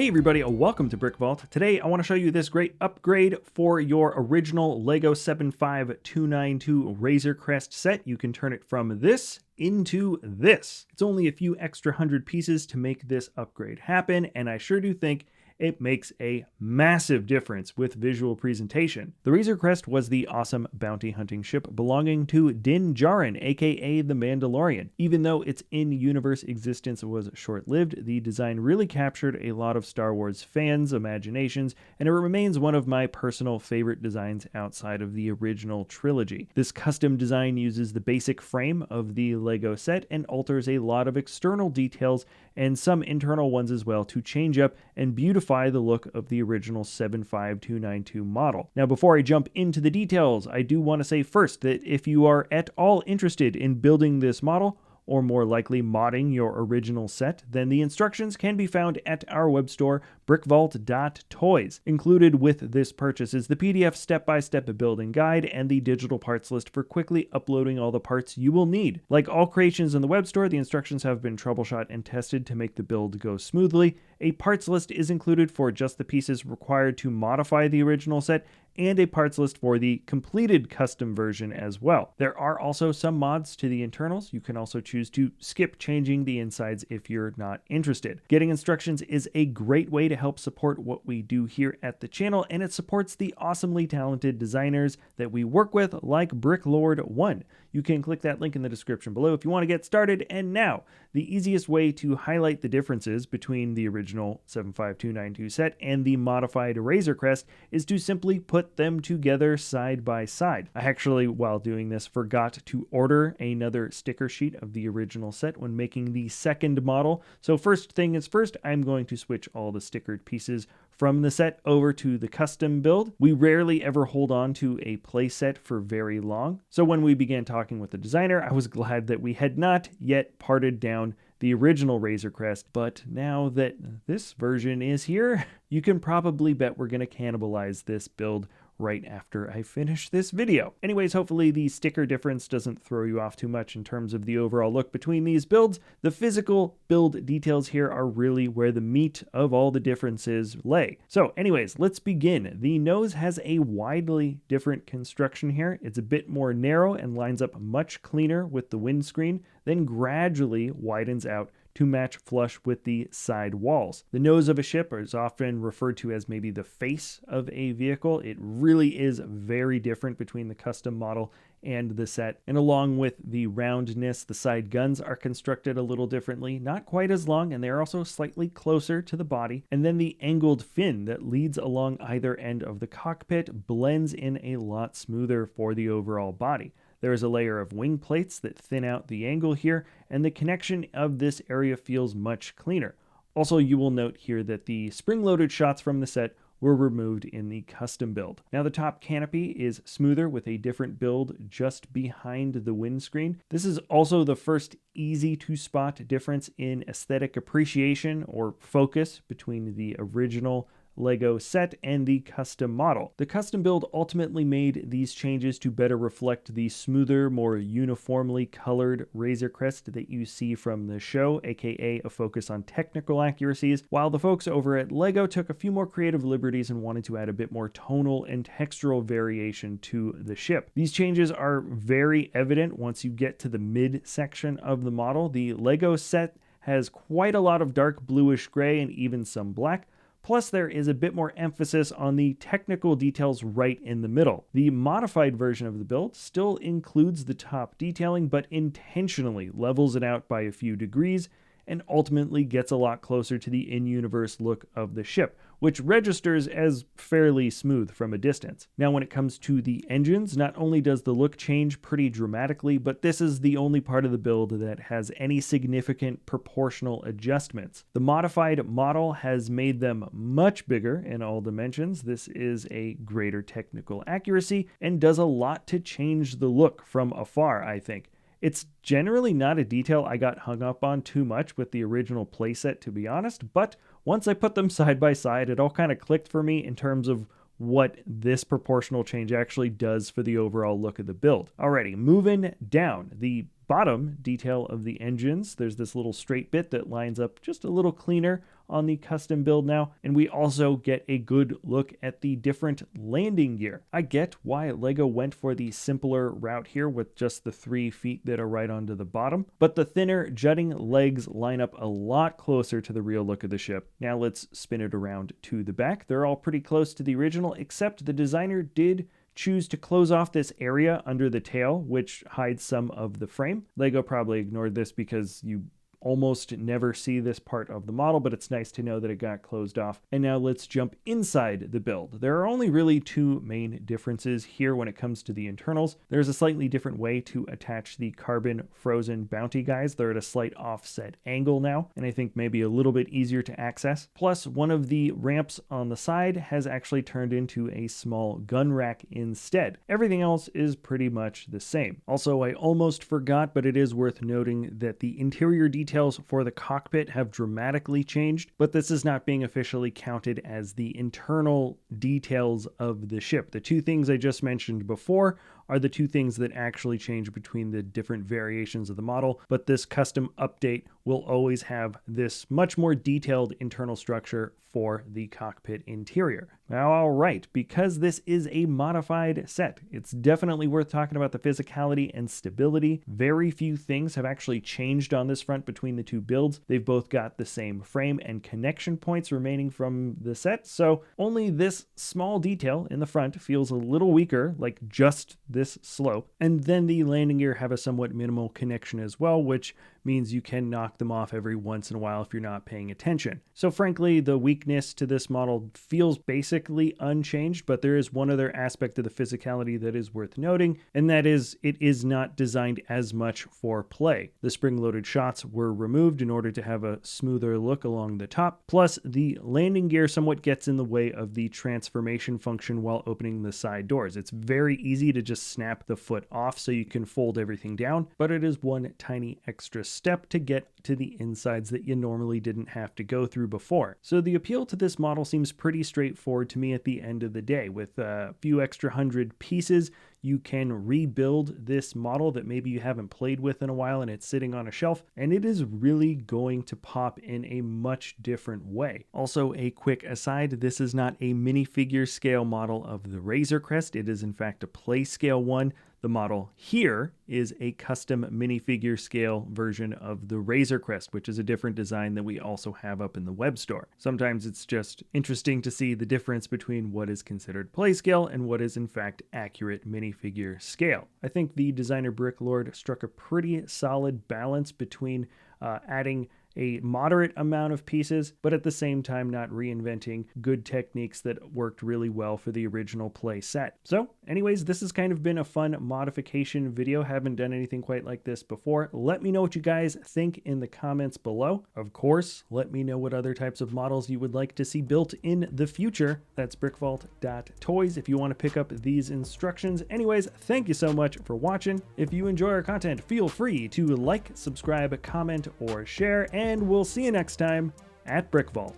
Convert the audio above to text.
Hey everybody, welcome to BrickVault. Today I want to show you this great upgrade for your original Lego 75292 Razor Crest set. You can turn it from this into this. It's only a few extra hundred pieces to make this upgrade happen, and I sure do think it makes a massive difference with visual presentation. The Razor Crest was the awesome bounty hunting ship belonging to Din Djarin, aka the Mandalorian. Even though its in-universe existence was short-lived, the design really captured a lot of Star Wars fans' imaginations, and it remains one of my personal favorite designs outside of the original trilogy. This custom design uses the basic frame of the Lego set and alters a lot of external details and some internal ones as well to change up and beautify the look of the original 75292 model. Now, before I jump into the details, I do want to say first that if you are at all interested in building this model, or more likely modding your original set, then the instructions can be found at our web store, brickvault.toys. Included with this purchase is the PDF step-by-step building guide and the digital parts list for quickly uploading all the parts you will need. Like all creations in the web store, the instructions have been troubleshot and tested to make the build go smoothly. A parts list is included for just the pieces required to modify the original set, and a parts list for the completed custom version as well. There are also some mods to the internals. You can also choose to skip changing the insides if you're not interested. Getting instructions is a great way to help support what we do here at the channel, and it supports the awesomely talented designers that we work with, like BrickLord1. You can click that link in the description below if you want to get started. And now, the easiest way to highlight the differences between the original 75292 set and the modified Razor Crest is to simply put them together side by side. I actually, while doing this, forgot to order another sticker sheet of the original set when making the second model. So first thing is first, I'm going to switch all the stickered pieces from the set over to the custom build. We rarely ever hold on to a play set for very long. So when we began talking with the designer, I was glad that we had not yet parted down the original Razor Crest, but now that this version is here, you can probably bet we're going to cannibalize this build right after I finish this video. Anyways, hopefully the sticker difference doesn't throw you off too much in terms of the overall look between these builds. The physical build details here are really where the meat of all the differences lay. So anyways, let's begin. The nose has a widely different construction here. It's a bit more narrow and lines up much cleaner with the windscreen, then gradually widens out to match flush with the side walls. The nose of a ship is often referred to as maybe the face of a vehicle. It really is very different between the custom model and the set. And along with the roundness, the side guns are constructed a little differently, not quite as long, and they're also slightly closer to the body. And then the angled fin that leads along either end of the cockpit blends in a lot smoother for the overall body. There is a layer of wing plates that thin out the angle here, and the connection of this area feels much cleaner. Also, you will note here that the spring-loaded shots from the set were removed in the custom build. Now the top canopy is smoother with a different build just behind the windscreen. This is also the first easy to spot difference in aesthetic appreciation or focus between the original Lego set and the custom model. The custom build ultimately made these changes to better reflect the smoother, more uniformly colored Razor Crest that you see from the show, aka a focus on technical accuracies, while the folks over at Lego took a few more creative liberties and wanted to add a bit more tonal and textural variation to the ship. These changes are very evident once you get to the mid section of the model. The Lego set has quite a lot of dark bluish gray and even some black. Plus, there is a bit more emphasis on the technical details right in the middle. The modified version of the build still includes the top detailing, but intentionally levels it out by a few degrees and ultimately gets a lot closer to the in-universe look of the ship, which registers as fairly smooth from a distance. Now, when it comes to the engines, not only does the look change pretty dramatically, but this is the only part of the build that has any significant proportional adjustments. The modified model has made them much bigger in all dimensions. This is a greater technical accuracy and does a lot to change the look from afar, I think. It's generally not a detail I got hung up on too much with the original playset, to be honest, but once I put them side by side, it all kind of clicked for me in terms of what this proportional change actually does for the overall look of the build. Alrighty, moving down. The bottom detail of the engines, there's this little straight bit that lines up just a little cleaner on the custom build now, and we also get a good look at the different landing gear. I get why Lego went for the simpler route here with just the 3 feet that are right onto the bottom, but the thinner jutting legs line up a lot closer to the real look of the ship. Now let's spin it around to the back. They're all pretty close to the original, except the designer did choose to close off this area under the tail, which hides some of the frame. Lego probably ignored this because you almost never see this part of the model, but it's nice to know that it got closed off. And now let's jump inside the build. There are only really 2 main differences here when it comes to the internals. There's a slightly different way to attach the carbon frozen bounty guys. They're at a slight offset angle now, and I think maybe a little bit easier to access. Plus, one of the ramps on the side has actually turned into a small gun rack instead. Everything else is pretty much the same. Also, I almost forgot, but it is worth noting that the interior details for the cockpit have dramatically changed, but this is not being officially counted as the internal details of the ship. The 2 things I just mentioned before are the 2 things that actually change between the different variations of the model, but this custom update will always have this much more detailed internal structure for the cockpit interior. Now, all right, because this is a modified set, it's definitely worth talking about the physicality and stability. Very few things have actually changed on this front between the 2 builds. They've both got the same frame and connection points remaining from the set, so only this small detail in the front feels a little weaker, like just this slope, and then the landing gear have a somewhat minimal connection as well, which means you can knock them off every once in a while if you're not paying attention. So frankly, the weakness to this model feels basically unchanged, but there is one other aspect of the physicality that is worth noting, and that is it is not designed as much for play. The spring-loaded shots were removed in order to have a smoother look along the top, plus the landing gear somewhat gets in the way of the transformation function while opening the side doors. It's very easy to just snap the foot off so you can fold everything down, but it is one tiny extra step to get to the insides that you normally didn't have to go through before. So the appeal to this model seems pretty straightforward to me at the end of the day. With a few extra 100 pieces, you can rebuild this model that maybe you haven't played with in a while and it's sitting on a shelf, and it is really going to pop in a much different way. Also, a quick aside, this is not a minifigure scale model of the Razor Crest. It is in fact a play scale one. The model here is a custom minifigure scale version of the Razor Crest, which is a different design that we also have up in the web store. Sometimes it's just interesting to see the difference between what is considered play scale and what is in fact accurate minifigure scale. I think the designer Bricklord struck a pretty solid balance between adding a moderate amount of pieces, but at the same time not reinventing good techniques that worked really well for the original play set. So anyways, this has kind of been a fun modification video. Haven't done anything quite like this before. Let me know what you guys think in the comments below. Of course, let me know what other types of models you would like to see built in the future. That's BrickVault.toys if you want to pick up these instructions. Anyways, thank you so much for watching. If you enjoy our content, feel free to like, subscribe, comment, or share, and we'll see you next time at BrickVault.